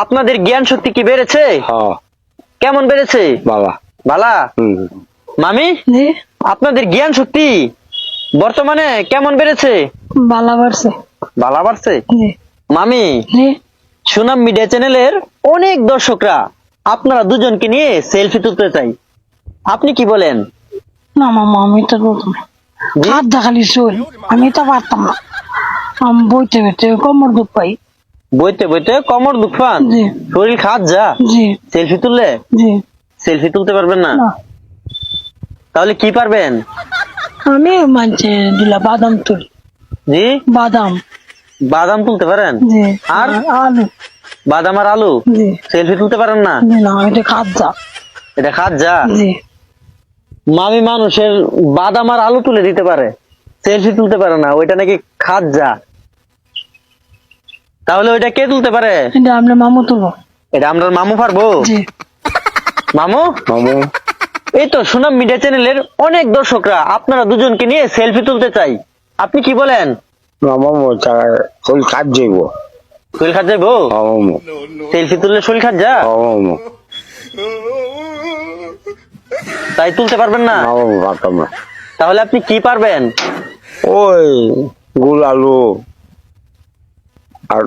আপনাদের জ্ঞান শক্তি কি বেড়েছে? হ্যাঁ কেমন বেড়েছে? বাবা বালা। মামি, জি আপনাদের জ্ঞান শক্তি বর্তমানে কেমন বেড়েছে? বালা বাড়ছে। বালা বাড়ছে। জি মামি, জি সুনাম মিডিয়া চ্যানেলের অনেক দর্শকরা আপনারা দুজনকে নিয়ে সেলফি তুলতে চাই, আপনি কি বলেন? না মামা আমি তো বলতাম না। জি? হাত দেখালি চল, আমি তো পারতাম না। আমি বইতে বইতে কোমর দুঃখ পাই। বইতে বইতে কোমর দুঃখ পান? জি শরীর খাত যা জি সেলফি তুললে? জি সেলফি তুলতে পারবেন না? না তাহলে কি পারবেন? আমি মানছে দিলা বাদাম তুলি। জি, বাদাম। বাদাম তুলতে পারেন? জি আর? আলু। বাদাম আর আলু জি সেলফি তুলতে পারেন না? জি না এটা খাত যা। এটা খাত যা। জি মামি মানুষের বাদাম আর আলু তুলে দিতে পারে, সেলফি তুলতে পারে না, ওইটা নাকি খাত যা। তাহলে ওইটা কে তুলতে পারে? এটা আপনার মামু তুলবো। এটা আমরা মামু পারবো? জি মামু, মামু এই তো সুনাম মিডিয়া চ্যানেলের অনেক দর্শকরা আপনারা দুজনকে নিয়ে সেলফি তুলতে চাই, আপনি কি বলেন? মামু শরীর খাট যাইব। শরীর খাত যাইবো? মামু সেলফি তুললে শরীর খাত যা, মামু তাই তুলতে পারবেন না? মামু পারতাম না। তাহলে আপনি কি পারবেন? ওই গুল আলু আর